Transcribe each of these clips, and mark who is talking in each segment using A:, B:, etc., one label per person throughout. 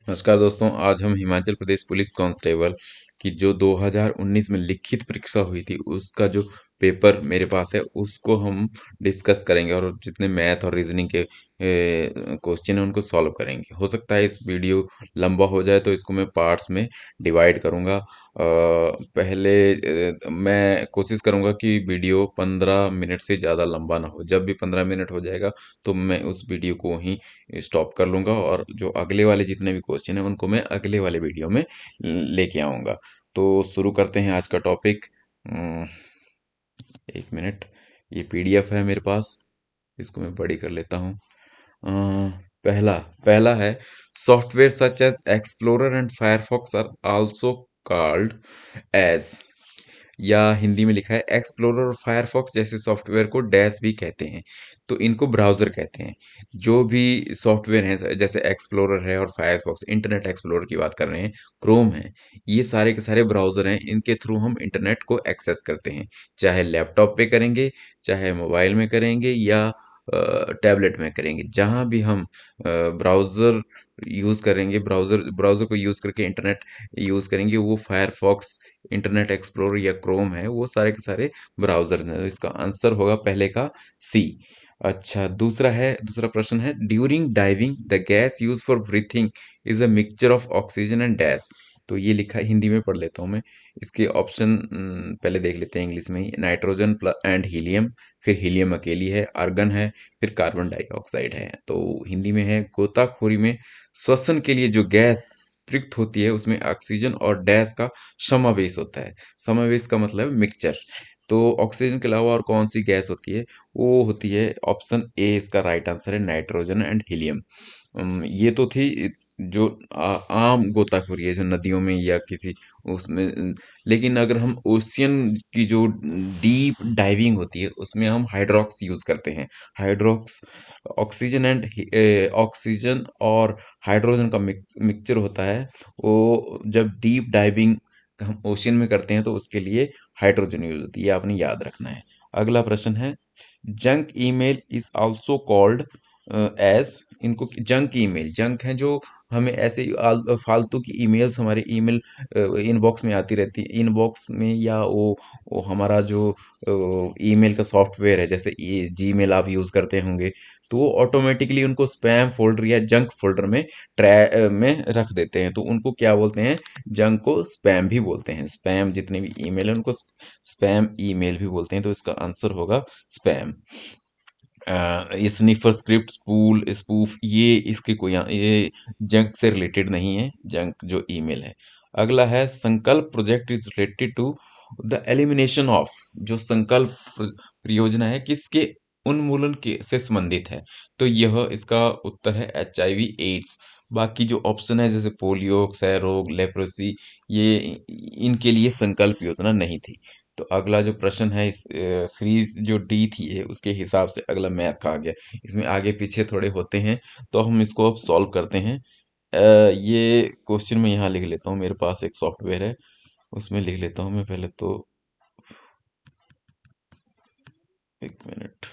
A: नमस्कार दोस्तों, आज हम हिमाचल प्रदेश पुलिस कांस्टेबल की जो 2019 में लिखित परीक्षा हुई थी उसका जो पेपर मेरे पास है उसको हम डिस्कस करेंगे और जितने मैथ और रीजनिंग के क्वेश्चन हैं उनको सॉल्व करेंगे। हो सकता है इस वीडियो लंबा हो जाए तो इसको मैं पार्ट्स में डिवाइड करूंगा। पहले मैं कोशिश करूंगा कि वीडियो 15 मिनट से ज़्यादा लंबा ना हो। जब भी 15 मिनट हो जाएगा तो मैं उस वीडियो को वहीं स्टॉप कर लूंगा और जो अगले वाले जितने भी क्वेश्चन है उनको मैं अगले वाले वीडियो में लेके आऊंगा। तो शुरू करते हैं आज का टॉपिक। एक मिनट, ये पीडीएफ है मेरे पास, इसको मैं बड़ी कर लेता हूँ। पहला पहला है, software such as Explorer and Firefox are also called as, या हिंदी में लिखा है एक्सप्लोरर और फायरफॉक्स जैसे सॉफ्टवेयर को डैश भी कहते हैं। तो इनको ब्राउज़र कहते हैं। जो भी सॉफ्टवेयर हैं जैसे एक्सप्लोरर है और फायरफॉक्स, इंटरनेट एक्सप्लोरर की बात कर रहे हैं, क्रोम है, ये सारे के सारे ब्राउज़र हैं। इनके थ्रू हम इंटरनेट को एक्सेस करते हैं, चाहे लैपटॉप पे करेंगे, चाहे मोबाइल में करेंगे या टैबलेट में करेंगे। जहाँ भी हम ब्राउज़र यूज़ करेंगे, ब्राउज़र ब्राउज़र को यूज़ करके इंटरनेट यूज़ करेंगे, वो फायरफॉक्स, इंटरनेट एक्सप्लोरर या क्रोम है, वो सारे के सारे ब्राउज़र हैं। तो इसका आंसर होगा पहले का सी। अच्छा, दूसरा प्रश्न है, during diving the gas use for breathing is a mixture of oxygen and dash. तो ये लिखा है, हिंदी में पढ़ लेता हूँ मैं। इसके ऑप्शन पहले देख लेते हैं इंग्लिश में ही। नाइट्रोजन एंड हीलियम, फिर हीलियम अकेली है, आर्गन है, फिर कार्बन डाइऑक्साइड है। तो हिंदी में है, गोताखोरी में श्वसन के लिए जो गैस प्रयुक्त होती है उसमें ऑक्सीजन और डैश का समावेश होता है। समावेश का मतलब मिक्सचर। तो ऑक्सीजन के अलावा और कौन सी गैस होती है? वो होती है ऑप्शन ए, इसका राइट आंसर है नाइट्रोजन एंड हीलियम। ये तो थी जो आम गोताखोरी है जो नदियों में या किसी उसमें। लेकिन अगर हम ओशियन की जो डीप डाइविंग होती है उसमें हम हाइड्रोक्स यूज करते हैं। हाइड्रोक्स ऑक्सीजन और हाइड्रोजन का मिक्सचर होता है। वो जब डीप डाइविंग हम ओशियन में करते हैं तो उसके लिए हाइड्रोजन यूज होती है, ये आपने याद रखना है। अगला प्रश्न है, junk email is also called as. इनको जंक ईमेल, जंक है जो हमें ऐसे ही फालतू की ईमेल्स हमारे ईमेल इनबॉक्स में आती रहती है। इनबॉक्स में या वो हमारा जो ईमेल का सॉफ्टवेयर है, जैसे ये जीमेल आप यूज़ करते होंगे, तो वो ऑटोमेटिकली उनको स्पैम फोल्डर या जंक फोल्डर में में रख देते हैं। तो उनको क्या बोलते हैं? जंक को स्पैम भी बोलते हैं। स्पैम जितने भी ईमेल है उनको स्पैम ईमेल भी बोलते हैं। तो इसका आंसर होगा स्पैम। ये स्निफर स्क्रिप्ट, स्पूल, स्पूफ, ये इसके कोई ये जंक से रिलेटेड नहीं है, जंक जो ईमेल है। अगला है, Sankalp project is related to the elimination of. जो संकल्प परियोजना है किसके उन्मूलन के से संबंधित है? तो यह इसका उत्तर है HIV एड्स। बाकी जो ऑप्शन है जैसे पोलियो, क्षय रोग, लेप्रोसी, ये इनके लिए संकल्प योजना नहीं थी। तो अगला जो प्रश्न है, इस सीरीज जो डी थी है उसके हिसाब से अगला मैथ का आ गया। इसमें आगे पीछे थोड़े होते हैं तो हम इसको अब सॉल्व करते हैं। ये क्वेश्चन मैं यहाँ लिख लेता हूँ, मेरे पास एक सॉफ्टवेयर है उसमें लिख लेता हूँ मैं पहले तो। एक मिनट,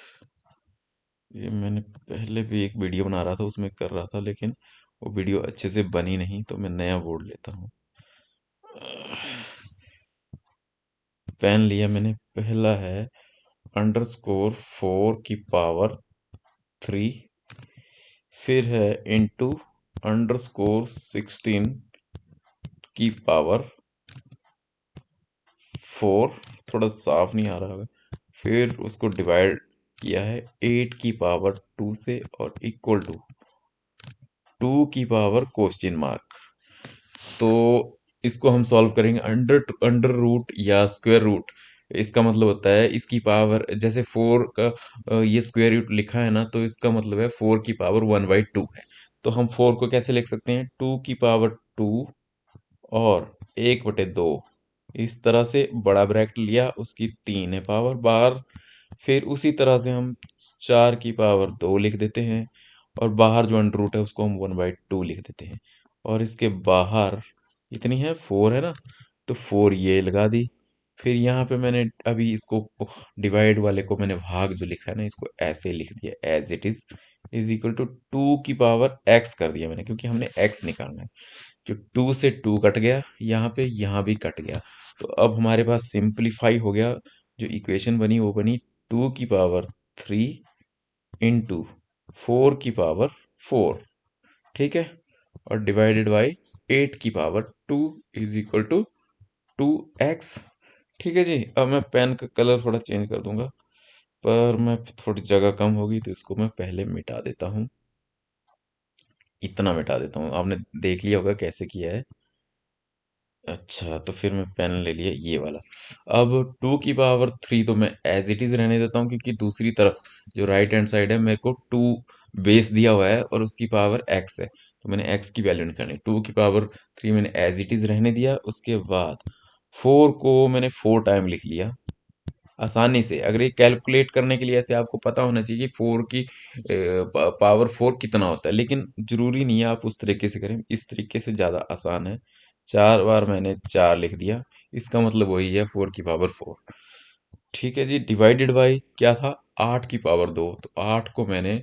A: ये मैंने पहले भी एक वीडियो बना रहा था उसमें कर रहा था, लेकिन वो वीडियो अच्छे से बनी नहीं, तो मैं नया बोर्ड लेता हूँ। पेन लिया मैंने। पहला है _4 की पावर 3, फिर है *16 की पावर 4, थोड़ा साफ नहीं आ रहा है। फिर उसको डिवाइड किया है 8 की पावर 2 से और इक्वल टू 2 की पावर ? तो इसको हम सॉल्व करेंगे अंडर अंडर रूट या स्क्वायर रूट। इसका मतलब होता है इसकी पावर, जैसे 4 का ये स्क्वायर रूट लिखा है ना, तो इसका मतलब है 4 की पावर 1/2 है। तो हम 4 को कैसे लिख सकते हैं? 2 की पावर 2 और 1/2। इस तरह से बड़ा ब्रैकेट लिया, उसकी 3 है पावर बाहर। फिर उसी तरह से हम 4 की पावर 2 लिख देते हैं और बाहर जो अंडर रूट है उसको हम 1/2 लिख देते हैं। और इसके बाहर इतनी है 4 है ना, तो 4 ये लगा दी। फिर यहाँ पे मैंने अभी इसको डिवाइड वाले को मैंने भाग जो लिखा है ना, इसको ऐसे लिख दिया as it is equal to 2 की पावर x कर दिया मैंने, क्योंकि हमने x निकालना है। जो 2 से 2 कट गया यहाँ पे, यहाँ भी कट गया। तो अब हमारे पास सिंप्लीफाई हो गया। जो इक्वेशन बनी वो बनी 2 की पावर 3 इंटू 4 की पावर 4, ठीक है, और डिवाइडेड बाई 8 की power 2 is equal to 2x। ठीक है जी। अब मैं पेन का कलर थोड़ा चेंज कर दूंगा, पर मैं थोड़ी जगह कम होगी तो इसको मैं पहले मिटा देता हूँ। इतना मिटा देता हूँ, आपने देख लिया होगा कैसे किया है। अच्छा, तो फिर मैं पेन ले लिया ये वाला। अब 2 की पावर 3 तो मैं एज इट इज रहने देता हूँ, क्योंकि दूसरी तरफ जो राइट हैंड साइड है मेरे को 2 बेस दिया हुआ है और उसकी पावर x है, तो मैंने x की वैल्यू निकालनी। 2 की पावर 3 मैंने एज इट इज रहने दिया। उसके बाद 4 को मैंने 4 टाइम लिख लिया आसानी से। अगर ये कैलकुलेट करने के लिए ऐसे आपको पता होना चाहिए कि 4 की पावर 4 कितना होता है, लेकिन जरूरी नहीं है आप उस तरीके से करें, इस तरीके से ज़्यादा आसान है। 4 बार मैंने 4 लिख दिया, इसका मतलब वही है 4 की पावर 4। ठीक है जी। डिवाइडेड बाई क्या था, 8 की पावर 2, तो 8 को मैंने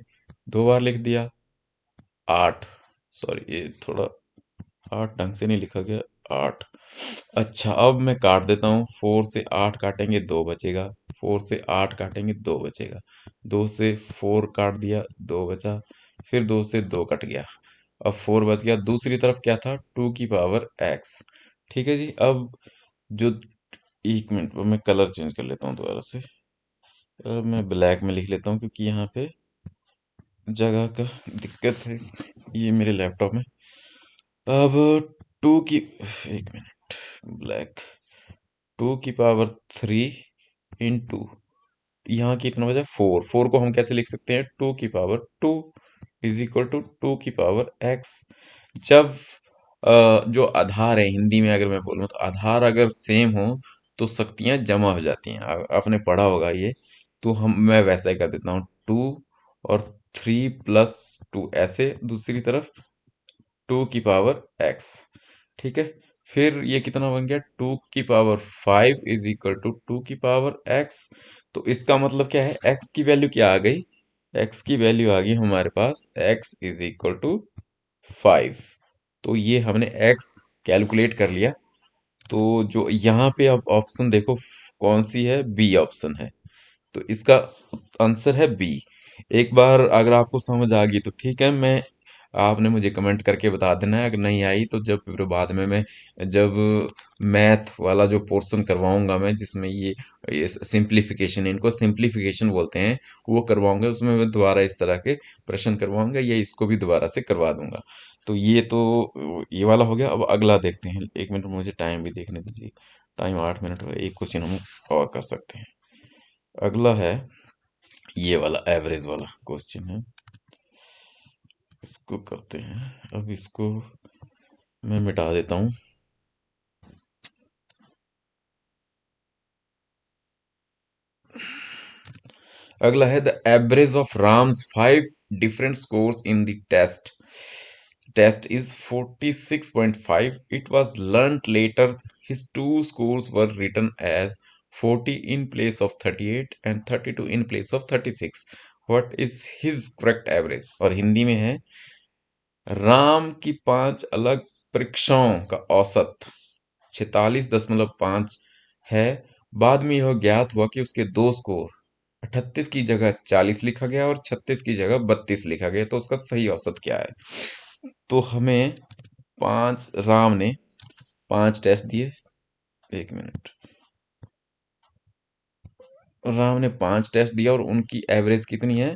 A: 2 बार लिख दिया। 8, सॉरी ये थोड़ा 8 ढंग से नहीं लिखा गया। 8। अच्छा, अब मैं काट देता हूँ। 4 से 8 काटेंगे 2 बचेगा, 4 से 8 काटेंगे 2 बचेगा, 2 से 4 काट दिया 2 बचा, फिर 2 से 2 कट गया, अब 4 बच गया। दूसरी तरफ क्या था, 2 की पावर x। ठीक है जी। अब जो, एक मिनट मैं कलर चेंज कर लेता हूँ दोबारा से। अब मैं ब्लैक में लिख लेता हूँ, क्योंकि यहाँ पे जगह का दिक्कत है ये मेरे लैपटॉप में। अब टू की, एक मिनट, ब्लैक, 2 की पावर 3 इंटू, यहाँ कितना बचा, 4। 4 को हम कैसे लिख सकते हैं, 2 की पावर 2 इज इक्वल टू 2 की पावर x। जब जो आधार है, हिंदी में अगर मैं बोलूँ तो आधार अगर सेम हो तो शक्तियाँ जमा हो जाती हैं। आपने पढ़ा होगा ये। तो मैं वैसा ही कर देता हूँ, 2 और 3 + 2 ऐसे, दूसरी तरफ 2 की पावर x। ठीक है। फिर ये कितना बन गया, 2 की पावर 5 इज इक्वल टू 2 की पावर x। तो इसका मतलब क्या है, x की वैल्यू क्या आ गई, x की वैल्यू आ गई हमारे पास x इज इक्वल टू 5। तो ये हमने x कैलकुलेट कर लिया। तो जो यहाँ पे आप ऑप्शन देखो कौन सी है, बी ऑप्शन है। तो इसका आंसर है बी। एक बार अगर आपको समझ आ गई तो ठीक है, मैं, आपने मुझे कमेंट करके बता देना है। अगर नहीं आई तो जब फिर बाद में मैं, जब मैथ वाला जो पोर्शन करवाऊंगा मैं, जिसमें ये सिंप्लीफिकेशन, इनको सिंप्लीफिकेशन बोलते हैं, वो करवाऊंगा, उसमें मैं दोबारा इस तरह के प्रश्न करवाऊंगा, या इसको भी दोबारा से करवा दूंगा। तो ये तो ये वाला हो गया। अब अगला देखते हैं। एक मिनट मुझे टाइम भी देखने दीजिए। टाइम 8 मिनट हुआ, एक क्वेश्चन हम और कर सकते हैं। अगला है ये वाला, एवरेज वाला क्वेश्चन है, इसको करते हैं। अब इसको मैं मिटा देता हूँ। अगला है the average of Ram's 5 different scores in the test is 46.5. It was learnt later his two scores were written as 40 in place of 38 and 32 in place of 36. What is his correct average? और हिंदी में है, राम की 5 अलग परीक्षाओं का औसत 46.5 है। बाद में यह ज्ञात हुआ कि उसके दो स्कोर 38 की जगह 40 लिखा गया और 36 की जगह 32 लिखा गया, तो उसका सही औसत क्या है। तो हमें राम ने 5 टेस्ट दिए। एक मिनट, राम ने 5 टेस्ट दिया और उनकी एवरेज कितनी है,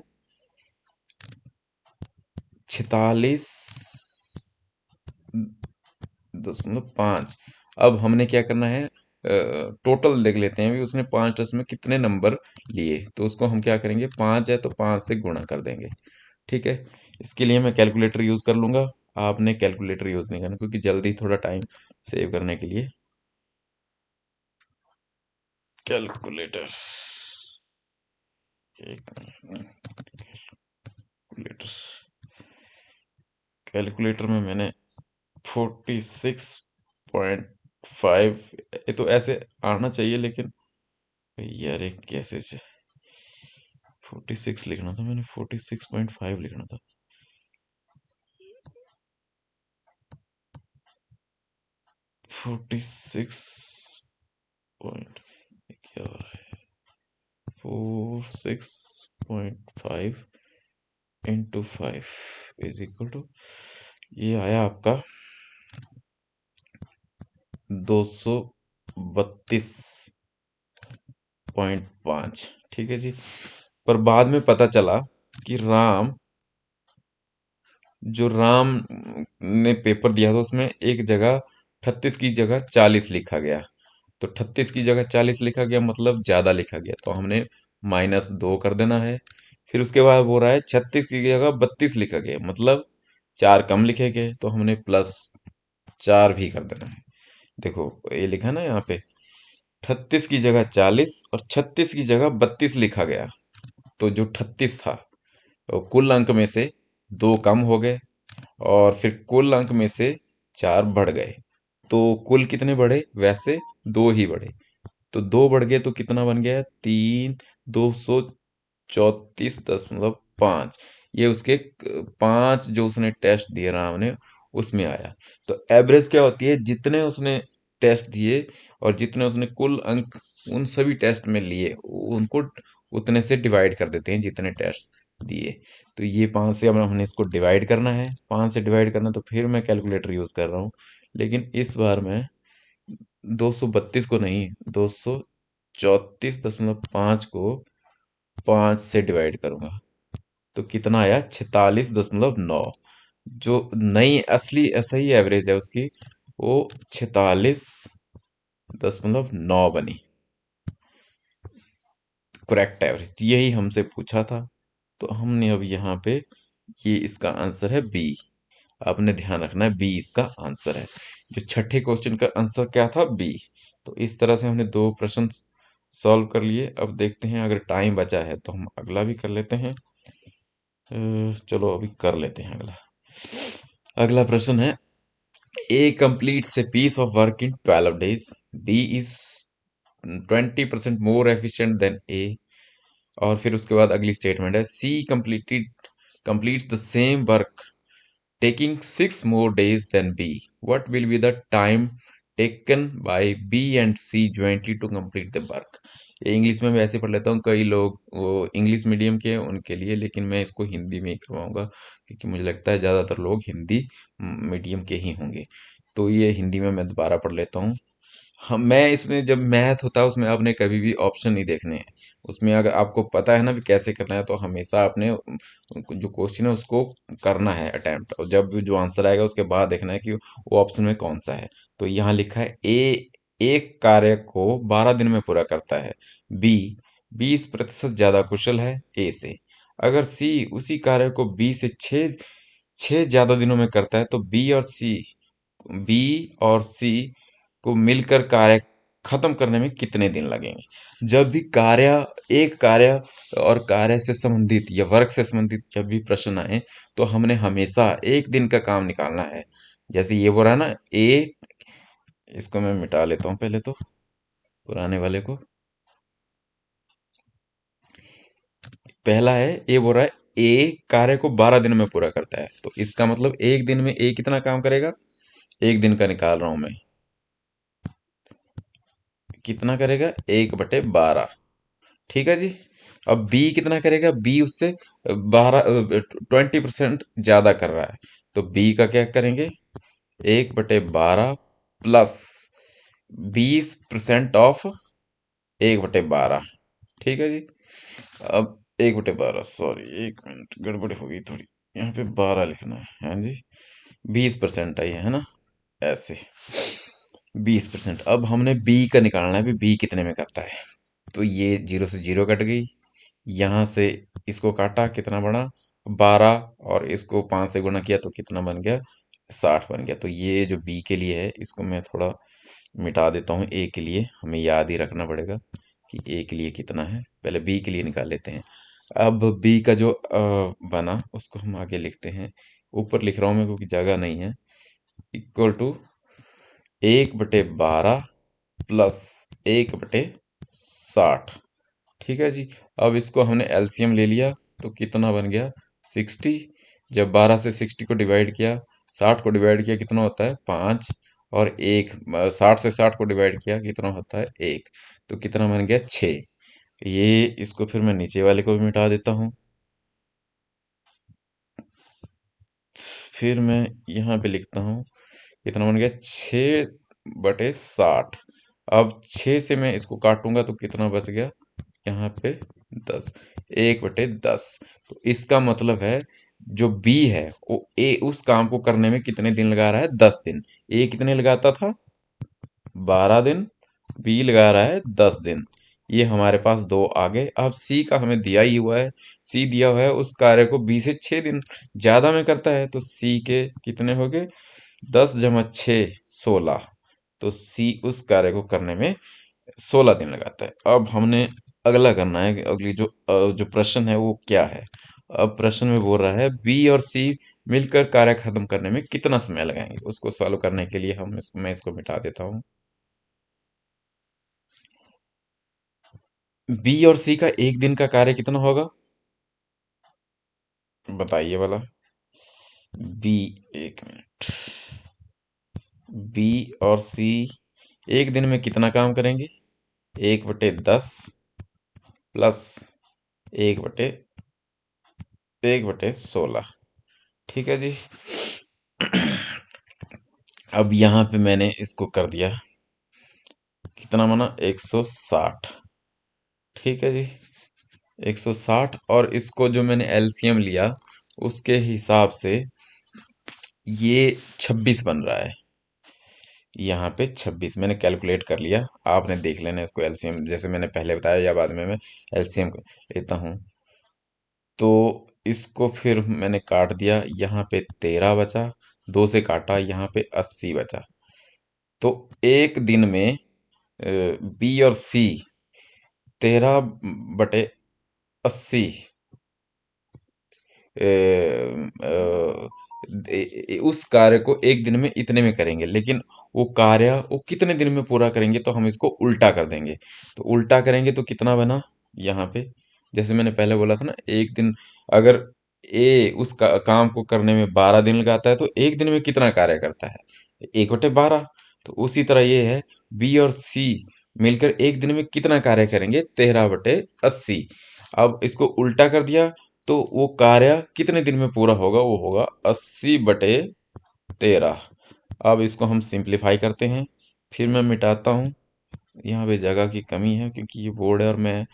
A: 46.5। अब हमने क्या करना है, टोटल देख लेते हैं भी उसने 5 टेस्ट में कितने नंबर लिए, तो उसको हम क्या करेंगे, 5 है तो 5 से गुणा कर देंगे। ठीक है। इसके लिए मैं कैलकुलेटर यूज कर लूंगा। आपने कैलकुलेटर यूज नहीं करना, क्योंकि जल्दी थोड़ा टाइम सेव करने के लिए। कैलकुलेटर, एक कैलकुलेटर, कैलकुलेटर में मैंने 46.5 ये तो ऐसे आना चाहिए, लेकिन यार एक कैसे 46 लिखना था, मैंने 46.5 लिखना था। 46 पॉइंट, क्या हो रहा है, 46.5 इंटू 5 इज इक्वल टू, ये आया आपका 232.5। ठीक है जी। पर बाद में पता चला कि राम ने पेपर दिया था, उसमें एक जगह 38 की जगह 40 लिखा गया। तो 38 की जगह 40 लिखा गया मतलब ज्यादा लिखा गया, तो हमने -2 कर देना है। फिर उसके बाद वो रहा है 36 की जगह 32 लिखा गया, मतलब 4 कम लिखे गए, तो हमने +4 भी कर देना है। देखो ये लिखा ना यहाँ पे, 38 की जगह 40 और 36 की जगह 32 लिखा गया। तो जो 38 था, तो कुल अंक में से 2 कम हो गए, और फिर कुल अंक में से 4 बढ़ गए। तो कुल कितने बढ़े, वैसे 2 ही बढ़े। तो 2 बढ़ गए तो कितना बन गया, 3, 234.5। ये उसके 5 जो उसने टेस्ट दिए राम ने, उसमें आया। तो एवरेज क्या होती है, जितने उसने टेस्ट दिए और जितने उसने कुल अंक उन सभी टेस्ट में लिए, उनको उतने से डिवाइड कर देते हैं जितने टेस्ट दिए। तो ये 5 से अब हमने इसको डिवाइड करना है, 5 से डिवाइड करना, तो फिर मैं कैलकुलेटर यूज कर रहा हूँ। लेकिन इस बार मैं 232 को नहीं, 234.5 को 5 से डिवाइड करूंगा। तो कितना आया, 46.9। जो नई असली सही एवरेज है उसकी, वो 46.9 बनी, करेक्ट एवरेज। यही हमसे पूछा था, तो हमने अब यहाँ पे, ये इसका आंसर है बी। आपने ध्यान रखना है, बी इसका आंसर है। जो छठे क्वेश्चन का आंसर क्या था, बी। तो इस तरह से हमने 2 प्रश्न सॉल्व कर लिए। अब देखते हैं, अगर टाइम बचा है तो हम अगला भी कर लेते हैं। चलो अभी कर लेते हैं अगला। अगला प्रश्न है, ए completes a piece of work in 12 days, B is 20% more efficient than A। और फिर उसके बाद अगली स्टेटमेंट है, C completes the same work taking 6 more days than B। What will be the time taken by B and C jointly to complete the work। ये English में मैं ऐसे पढ़ लेता हूँ, कई लोग वो इंग्लिश मीडियम के हैं उनके लिए, लेकिन मैं इसको हिंदी में ही करवाऊंगा, क्योंकि मुझे लगता है ज़्यादातर लोग हिंदी मीडियम के ही होंगे। तो ये हिंदी में मैं दोबारा पढ़ लेता हूँ। हम मैं इसमें जब मैथ होता है उसमें आपने कभी भी ऑप्शन नहीं देखने हैं। उसमें अगर आपको पता है ना भी कैसे करना है, तो हमेशा आपने जो क्वेश्चन है उसको करना है अटेम्प्ट, और जब भी जो आंसर आएगा उसके बाद देखना है कि वो ऑप्शन में कौन सा है। तो यहाँ लिखा है, ए एक कार्य को 12 दिन में पूरा करता है, बी 20% ज्यादा कुशल है ए से। अगर सी उसी कार्य को बी से 6 ज्यादा दिनों में करता है, तो बी और सी को मिलकर कार्य खत्म करने में कितने दिन लगेंगे। जब भी एक कार्य और कार्य से संबंधित या वर्क से संबंधित जब भी प्रश्न आए, तो हमने हमेशा एक दिन का काम निकालना है। जैसे ये बोल रहा है ना, ए, इसको मैं मिटा लेता हूँ पहले तो, पुराने वाले को। पहला है, ए बोल रहा है ए कार्य को 12 दिन में पूरा करता है, तो इसका मतलब एक दिन में ए कितना काम करेगा, एक दिन का निकाल रहा हूं मैं, कितना करेगा, 1/12। ठीक है जी। अब बी कितना करेगा, बी उससे 20% ज्यादा कर रहा है, तो बी का क्या करेंगे, 1/12 प्लस 20% ऑफ 1/12। ठीक है जी। अब 1/12, सॉरी 1 मिनट गड़बड़ी हो गई थोड़ी, यहाँ पे 12 लिखना है, हाँ जी। 20% आई है ना, ऐसे 20%। अब हमने बी का निकालना है, भी बी कितने में करता है। तो ये 0 से 0 कट गई, यहाँ से इसको काटा, कितना बना, 12, और इसको 5 से गुणा किया तो कितना बन गया, 60 बन गया। तो ये जो बी के लिए है, इसको मैं थोड़ा मिटा देता हूँ, ए के लिए हमें याद ही रखना पड़ेगा कि ए के लिए कितना है। पहले बी के लिए निकाल लेते हैं। अब बी का जो बना उसको हम आगे लिखते हैं, ऊपर लिख रहा हूँ मैं क्योंकि जगह नहीं है। Equal to 1/12 plus 1/60। ठीक है जी। अब इसको हमने एलसीएम ले लिया तो कितना बन गया 60। जब 12 से 60 को डिवाइड किया, 60 को डिवाइड किया कितना होता है 5, और एक 60 से 60 को डिवाइड किया कितना होता है 1, तो कितना बन गया 6। ये इसको फिर मैं नीचे वाले को भी मिटा देता हूँ। फिर मैं यहाँ पे लिखता हूँ कितना बन गया 6/60। अब 6 से मैं इसको काटूंगा तो कितना बच गया यहाँ पे 10, 1/10। तो इसका मतलब है जो बी है वो ए उस काम को करने में कितने दिन लगा रहा है 10 दिन। ए कितने लगाता था 12 दिन, बी लगा रहा है 10 दिन। ये हमारे पास दो आ गए। अब सी का हमें दिया ही हुआ है, सी दिया हुआ है उस कार्य को बी से 6 दिन ज्यादा में करता है, तो सी के कितने हो गए 10 + 6 16। तो सी उस कार्य को करने में 16 दिन लगाता है। अब हमने अगला करना है कि अगली जो प्रश्न है वो क्या है। अब प्रश्न में बोल रहा है बी और सी मिलकर कार्य खत्म करने में कितना समय लगाएंगे। उसको सॉल्व करने के लिए मैं इसको मिटा देता हूँ। बी और सी का एक दिन का कार्य कितना होगा बताइए भला। बी, एक मिनट, बी और सी एक दिन में कितना काम करेंगे 1/10 प्लस 1/16। ठीक है जी। अब यहाँ पे मैंने इसको कर दिया कितना बना 160। ठीक है जी 160, और इसको जो मैंने एलसीएम लिया उसके हिसाब से ये 26 बन रहा है। यहाँ पे 26 मैंने कैलकुलेट कर लिया, आपने देख लेना इसको एलसीएम जैसे मैंने पहले बताया या बाद में मैं एलसीएम लेता हूँ। तो इसको फिर मैंने काट दिया, यहाँ पे 13 बचा, 2 से काटा यहाँ पे 80 बचा। तो एक दिन में बी और सी 13/80 उस कार्य को एक दिन में इतने में करेंगे, लेकिन वो कार्य वो कितने दिन में पूरा करेंगे, तो हम इसको उल्टा कर देंगे। तो उल्टा करेंगे तो कितना बना यहाँ पे, जैसे मैंने पहले बोला था ना एक दिन, अगर ए उस काम को करने में 12 दिन लगाता है तो एक दिन में कितना कार्य करता है 1/12। तो उसी तरह ये है बी और सी मिलकर एक दिन में कितना कार्य करेंगे 13/80। अब इसको उल्टा कर दिया तो वो कार्य कितने दिन में पूरा होगा, वो होगा 80/13। अब इसको हम सिंप्लीफाई करते हैं, फिर मैं मिटाता हूँ। यहाँ पे जगह की कमी है क्योंकि ये बोर्ड है और मैं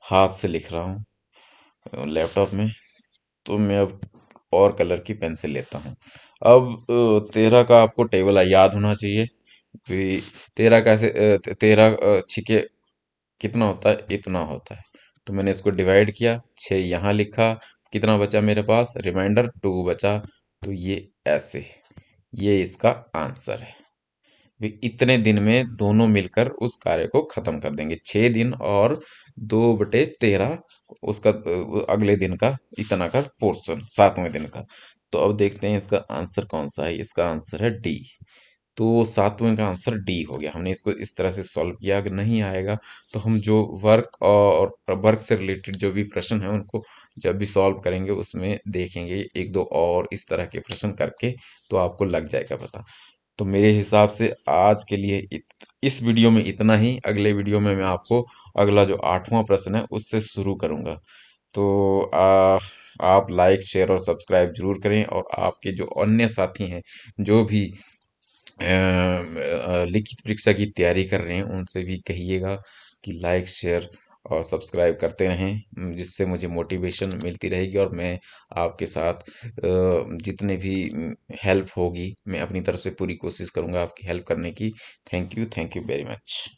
A: हाथ से लिख रहा हूँ लैपटॉप में। तो मैं अब और कलर की पेंसिल लेता हूँ। अब 13 का आपको टेबल याद होना चाहिए कि 13 कैसे 13 छिके कितना होता है इतना होता है। तो मैंने इसको डिवाइड किया, 6 यहाँ लिखा, कितना बचा मेरे पास रिमाइंडर 2 बचा। तो ये ऐसे, ये इसका आंसर है। वे इतने दिन में दोनों मिलकर उस कार्य को खत्म कर देंगे, 6 दिन और 2/13 उसका अगले दिन का इतना का पोर्शन 7वें दिन का। तो अब देखते हैं इसका आंसर कौन सा है। इसका आंसर है डी। तो 7वें का आंसर डी हो गया। हमने इसको इस तरह से सॉल्व किया, अगर नहीं आएगा तो हम जो वर्क से रिलेटेड जो भी प्रश्न है उनको जब भी सॉल्व करेंगे उसमें देखेंगे एक दो और इस तरह के प्रश्न करके, तो आपको लग जाएगा पता। तो मेरे हिसाब से आज के लिए इस वीडियो में इतना ही। अगले वीडियो में मैं आपको अगला जो 8वां प्रश्न है उससे शुरू करूंगा। तो आप लाइक शेयर और सब्सक्राइब जरूर करें, और आपके जो अन्य साथी हैं जो भी लिखित परीक्षा की तैयारी कर रहे हैं उनसे भी कहिएगा कि लाइक शेयर और सब्सक्राइब करते रहें, जिससे मुझे मोटिवेशन मिलती रहेगी और मैं आपके साथ जितने भी हेल्प होगी मैं अपनी तरफ से पूरी कोशिश करूंगा आपकी हेल्प करने की। Thank you very much.